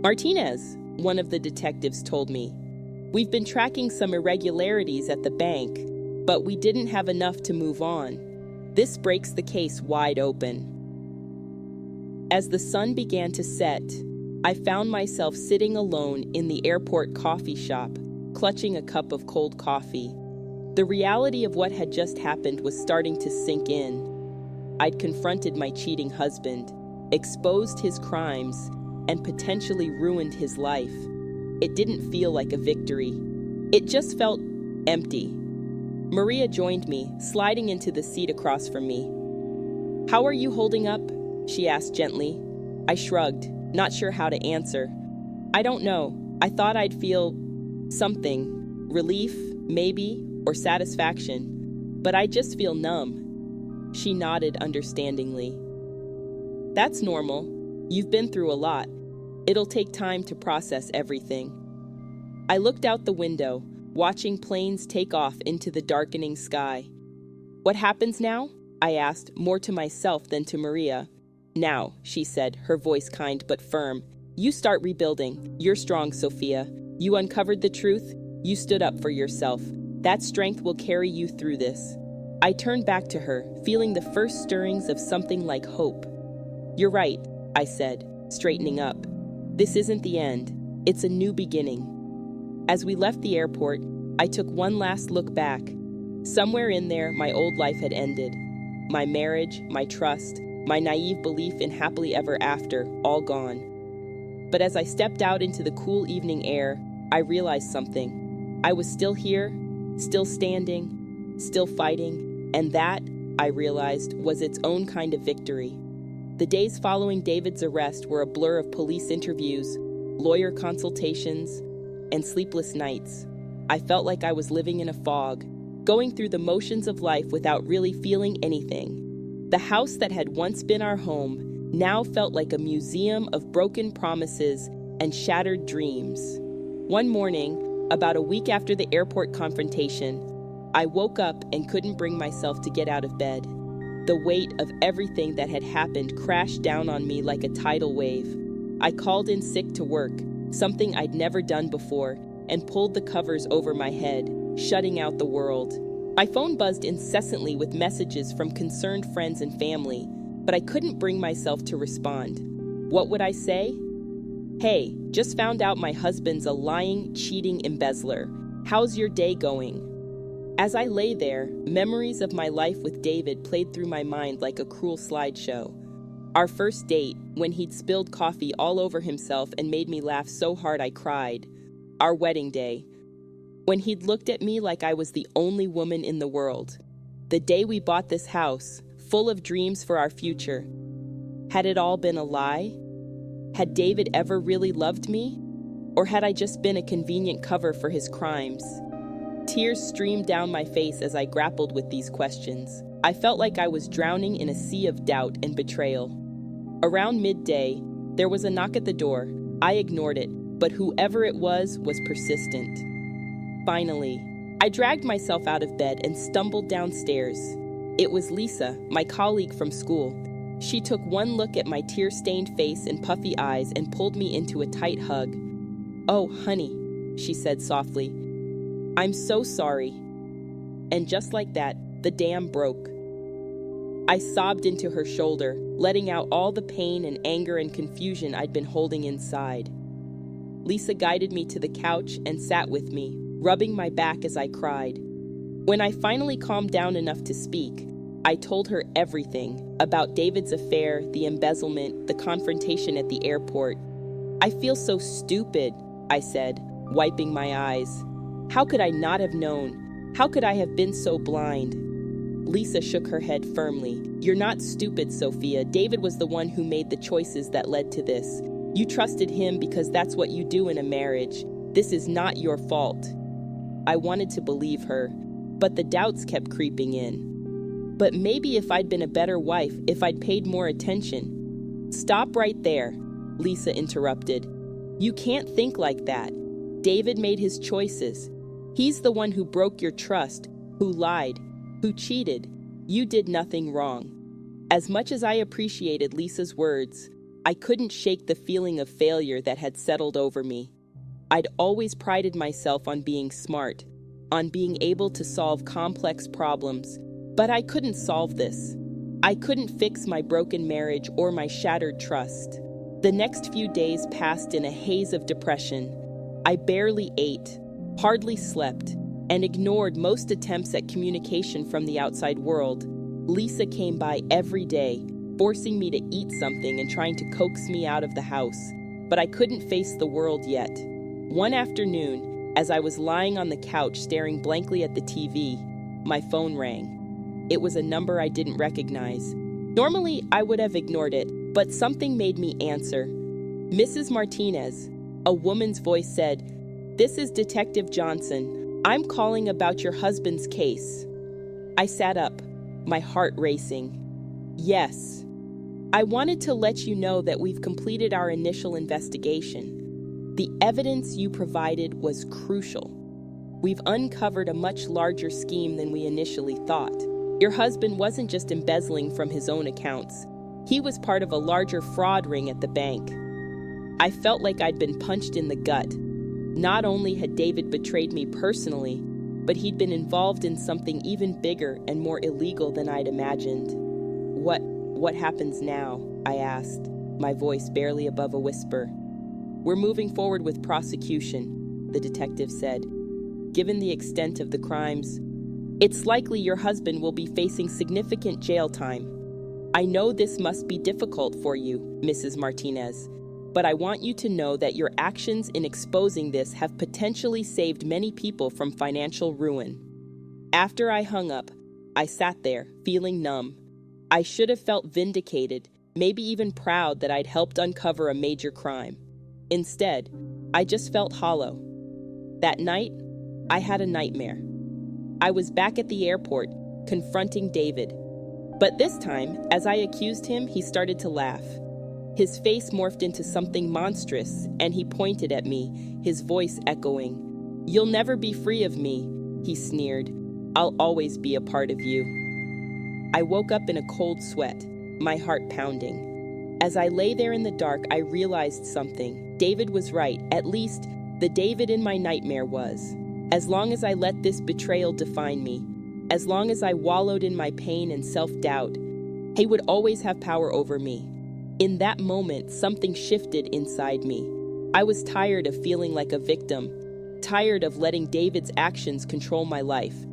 Martinez," one of the detectives told me. "We've been tracking some irregularities at the bank, but we didn't have enough to move on. This breaks the case wide open." As the sun began to set, I found myself sitting alone in the airport coffee shop, clutching a cup of cold coffee. The reality of what had just happened was starting to sink in. I'd confronted my cheating husband, exposed his crimes, and potentially ruined his life. It didn't feel like a victory. It just felt empty. Maria joined me, sliding into the seat across from me. "How are you holding up?" she asked gently. I shrugged, not sure how to answer. "I don't know. I thought I'd feel something. Relief, maybe, or satisfaction. But I just feel numb." She nodded understandingly. "That's normal. You've been through a lot. It'll take time to process everything." I looked out the window, watching planes take off into the darkening sky. "What happens now?" I asked, more to myself than to Maria. "Now," she said, her voice kind but firm. "You start rebuilding. You're strong, Sophia. You uncovered the truth. You stood up for yourself. That strength will carry you through this." I turned back to her, feeling the first stirrings of something like hope. "You're right," I said, straightening up. "This isn't the end. It's a new beginning." As we left the airport, I took one last look back. Somewhere in there, my old life had ended. My marriage, my trust, my naive belief in happily ever after, all gone. But as I stepped out into the cool evening air, I realized something. I was still here, still standing, still fighting, and that, I realized, was its own kind of victory. The days following David's arrest were a blur of police interviews, lawyer consultations, and sleepless nights. I felt like I was living in a fog, going through the motions of life without really feeling anything. The house that had once been our home now felt like a museum of broken promises and shattered dreams. One morning, about a week after the airport confrontation, I woke up and couldn't bring myself to get out of bed. The weight of everything that had happened crashed down on me like a tidal wave. I called in sick to work, something I'd never done before, and pulled the covers over my head, shutting out the world. My phone buzzed incessantly with messages from concerned friends and family, but I couldn't bring myself to respond. What would I say? "Hey, just found out my husband's a lying, cheating embezzler. How's your day going?" As I lay there, memories of my life with David played through my mind like a cruel slideshow. Our first date, when he'd spilled coffee all over himself and made me laugh so hard I cried. Our wedding day, when he'd looked at me like I was the only woman in the world. The day we bought this house, full of dreams for our future. Had it all been a lie? Had David ever really loved me? Or had I just been a convenient cover for his crimes? Tears streamed down my face as I grappled with these questions. I felt like I was drowning in a sea of doubt and betrayal. Around midday, there was a knock at the door. I ignored it, but whoever it was persistent. Finally, I dragged myself out of bed and stumbled downstairs. It was Lisa, my colleague from school. She took one look at my tear-stained face and puffy eyes and pulled me into a tight hug. "Oh, honey," she said softly. "I'm so sorry." And just like that, the dam broke. I sobbed into her shoulder, letting out all the pain and anger and confusion I'd been holding inside. Lisa guided me to the couch and sat with me, rubbing my back as I cried. When I finally calmed down enough to speak, I told her everything about David's affair, the embezzlement, the confrontation at the airport. "I feel so stupid," I said, wiping my eyes. "How could I not have known? How could I have been so blind?" Lisa shook her head firmly. "You're not stupid, Sophia. David was the one who made the choices that led to this. You trusted him because that's what you do in a marriage. This is not your fault." I wanted to believe her, but the doubts kept creeping in. "But maybe if I'd been a better wife, if I'd paid more attention." "Stop right there," Lisa interrupted. "You can't think like that. David made his choices. He's the one who broke your trust, who lied, who cheated. You did nothing wrong." As much as I appreciated Lisa's words, I couldn't shake the feeling of failure that had settled over me. I'd always prided myself on being smart, on being able to solve complex problems, but I couldn't solve this. I couldn't fix my broken marriage or my shattered trust. The next few days passed in a haze of depression. I barely ate, hardly slept, and ignored most attempts at communication from the outside world. Lisa came by every day, forcing me to eat something and trying to coax me out of the house, but I couldn't face the world yet. One afternoon, as I was lying on the couch staring blankly at the TV, my phone rang. It was a number I didn't recognize. Normally, I would have ignored it, but something made me answer. "Mrs. Martinez," a woman's voice said, "This is Detective Johnson. I'm calling about your husband's case." I sat up, my heart racing. "Yes. I wanted to let you know that we've completed our initial investigation. The evidence you provided was crucial. We've uncovered a much larger scheme than we initially thought. Your husband wasn't just embezzling from his own accounts. He was part of a larger fraud ring at the bank." I felt like I'd been punched in the gut. Not only had David betrayed me personally, but he'd been involved in something even bigger and more illegal than I'd imagined. What happens now?" I asked, my voice barely above a whisper. "We're moving forward with prosecution," the detective said. "Given the extent of the crimes, it's likely your husband will be facing significant jail time. I know this must be difficult for you, Mrs. Martinez, but I want you to know that your actions in exposing this have potentially saved many people from financial ruin." After I hung up, I sat there, feeling numb. I should have felt vindicated, maybe even proud that I'd helped uncover a major crime. Instead, I just felt hollow. That night, I had a nightmare. I was back at the airport, confronting David. But this time, as I accused him, he started to laugh. His face morphed into something monstrous, and he pointed at me, his voice echoing. "You'll never be free of me," he sneered. "I'll always be a part of you." I woke up in a cold sweat, my heart pounding. As I lay there in the dark, I realized something. David was right, at least the David in my nightmare was. As long as I let this betrayal define me, as long as I wallowed in my pain and self-doubt, he would always have power over me. In that moment, something shifted inside me. I was tired of feeling like a victim, tired of letting David's actions control my life.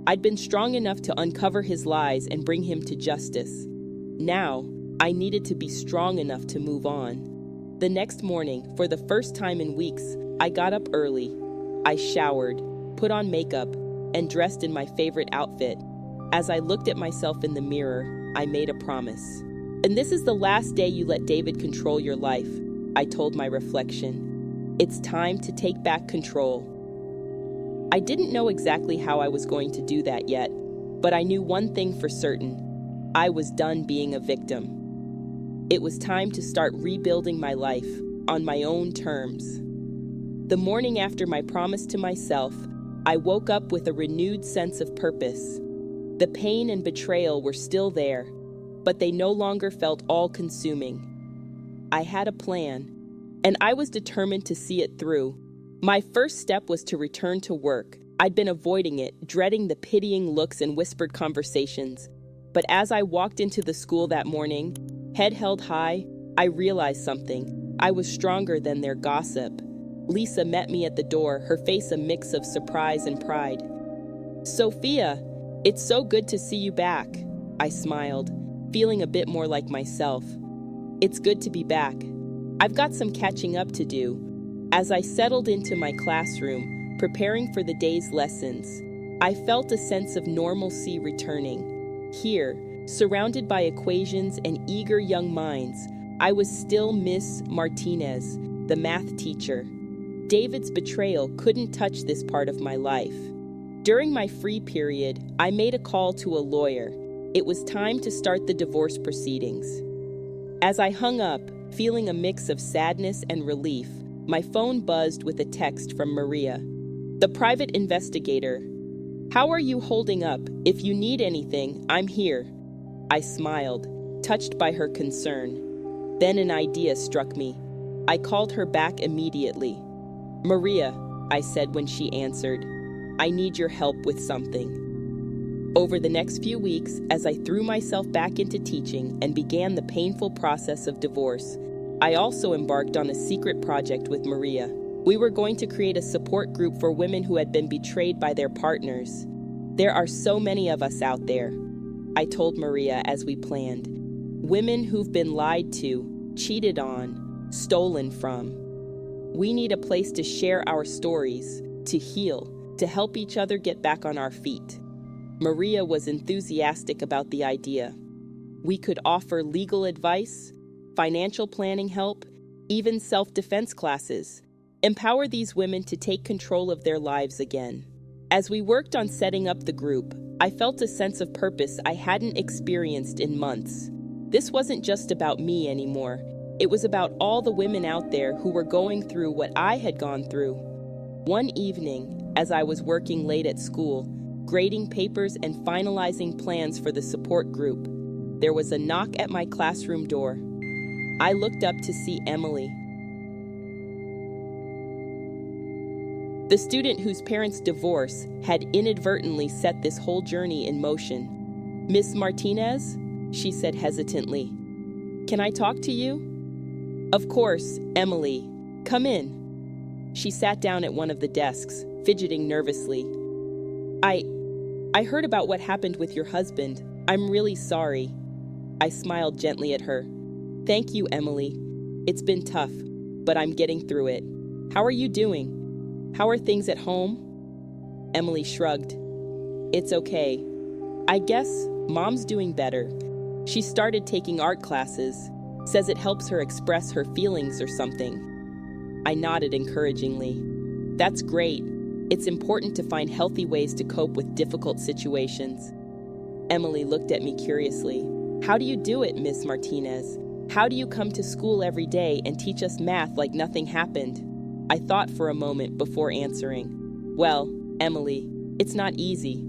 I'd been strong enough to uncover his lies and bring him to justice. Now, I needed to be strong enough to move on. The next morning, for the first time in weeks, I got up early. I showered, put on makeup, and dressed in my favorite outfit. As I looked at myself in the mirror, I made a promise. "And this is the last day you let David control your life," I told my reflection. "It's time to take back control." I didn't know exactly how I was going to do that yet, but I knew one thing for certain. I was done being a victim. It was time to start rebuilding my life on my own terms. The morning after my promise to myself, I woke up with a renewed sense of purpose. The pain and betrayal were still there, but they no longer felt all-consuming. I had a plan, and I was determined to see it through. My first step was to return to work. I'd been avoiding it, dreading the pitying looks and whispered conversations. But as I walked into the school that morning, head held high, I realized something. I was stronger than their gossip. Lisa met me at the door, her face a mix of surprise and pride. "Sophia, it's so good to see you back," I smiled, feeling a bit more like myself. "It's good to be back. I've got some catching up to do." As I settled into my classroom, preparing for the day's lessons, I felt a sense of normalcy returning. Here, surrounded by equations and eager young minds, I was still Miss Martinez, the math teacher. David's betrayal couldn't touch this part of my life. During my free period, I made a call to a lawyer. It was time to start the divorce proceedings. As I hung up, feeling a mix of sadness and relief, my phone buzzed with a text from Maria, the private investigator. "How are you holding up? If you need anything, I'm here." I smiled, touched by her concern. Then an idea struck me. I called her back immediately. "Maria," I said when she answered, "I need your help with something." Over the next few weeks, as I threw myself back into teaching and began the painful process of divorce, I also embarked on a secret project with Maria. We were going to create a support group for women who had been betrayed by their partners. "There are so many of us out there," I told Maria as we planned. "Women who've been lied to, cheated on, stolen from. We need a place to share our stories, to heal, to help each other get back on our feet." Maria was enthusiastic about the idea. We could offer legal advice, financial planning help, even self-defense classes. Empower these women to take control of their lives again. As we worked on setting up the group, I felt a sense of purpose I hadn't experienced in months. This wasn't just about me anymore. It was about all the women out there who were going through what I had gone through. One evening, as I was working late at school, grading papers and finalizing plans for the support group, there was a knock at my classroom door. I looked up to see Emily, the student whose parents' divorce had inadvertently set this whole journey in motion. "Miss Martinez?" she said hesitantly. "Can I talk to you?" "Of course, Emily. Come in." She sat down at one of the desks, fidgeting nervously. I heard about what happened with your husband. I'm really sorry." I smiled gently at her. "Thank you, Emily. It's been tough, but I'm getting through it. How are you doing? How are things at home?" Emily shrugged. "It's okay. I guess Mom's doing better. She started taking art classes. Says it helps her express her feelings or something." I nodded encouragingly. "That's great. It's important to find healthy ways to cope with difficult situations." Emily looked at me curiously. "How do you do it, Miss Martinez? How do you come to school every day and teach us math like nothing happened?" I thought for a moment before answering. "Well, Emily, it's not easy.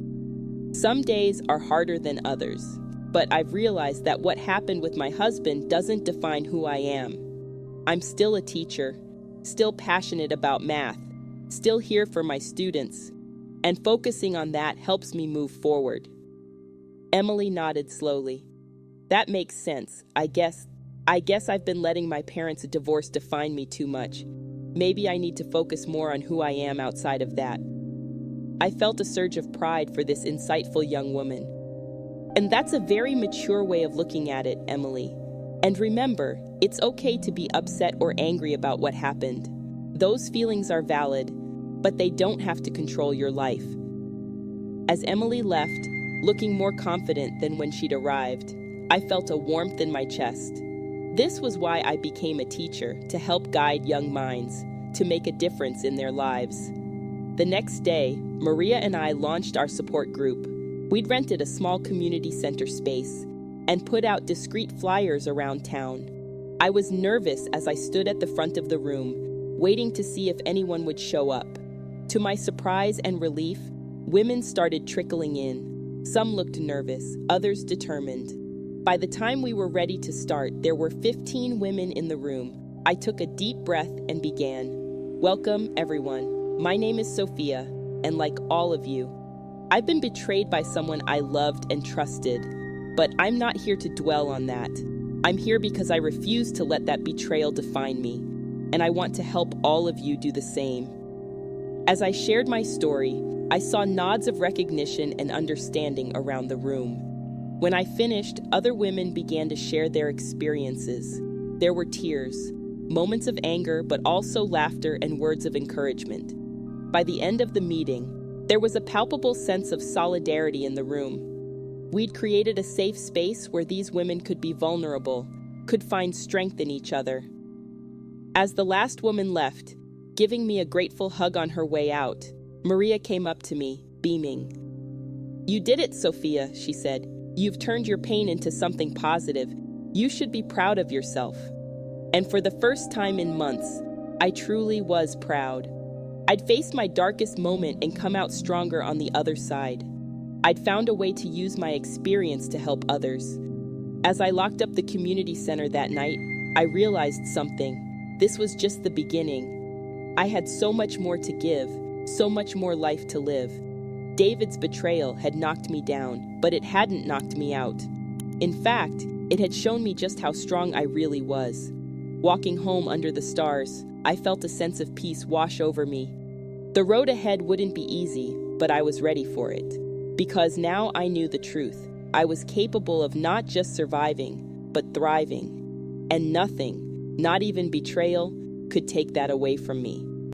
Some days are harder than others, but I've realized that what happened with my husband doesn't define who I am. I'm still a teacher, still passionate about math, still here for my students, and focusing on that helps me move forward." Emily nodded slowly. "That makes sense. I guess I've been letting my parents' divorce define me too much. Maybe I need to focus more on who I am outside of that." I felt a surge of pride for this insightful young woman. "And that's a very mature way of looking at it, Emily. And remember, it's okay to be upset or angry about what happened. Those feelings are valid, but they don't have to control your life." As Emily left, looking more confident than when she'd arrived, I felt a warmth in my chest. This was why I became a teacher, to help guide young minds, to make a difference in their lives. The next day, Maria and I launched our support group. We'd rented a small community center space and put out discreet flyers around town. I was nervous as I stood at the front of the room, waiting to see if anyone would show up. To my surprise and relief, women started trickling in. Some looked nervous, others determined. By the time we were ready to start, there were 15 women in the room, I took a deep breath and began. Welcome, everyone. My name is Sophia, and like all of you, I've been betrayed by someone I loved and trusted, but I'm not here to dwell on that. I'm here because I refuse to let that betrayal define me, and I want to help all of you do the same. As I shared my story, I saw nods of recognition and understanding around the room. When I finished, other women began to share their experiences. There were tears, moments of anger, but also laughter and words of encouragement. By the end of the meeting, there was a palpable sense of solidarity in the room. We'd created a safe space where these women could be vulnerable, could find strength in each other. As the last woman left, giving me a grateful hug on her way out, Maria came up to me, beaming. "You did it, Sophia," she said. "You've turned your pain into something positive. You should be proud of yourself." And for the first time in months, I truly was proud. I'd faced my darkest moment and come out stronger on the other side. I'd found a way to use my experience to help others. As I locked up the community center that night, I realized something. This was just the beginning. I had so much more to give, so much more life to live. David's betrayal had knocked me down, but it hadn't knocked me out. In fact, it had shown me just how strong I really was. Walking home under the stars, I felt a sense of peace wash over me. The road ahead wouldn't be easy, but I was ready for it. Because now I knew the truth. I was capable of not just surviving, but thriving. And nothing, not even betrayal, could take that away from me.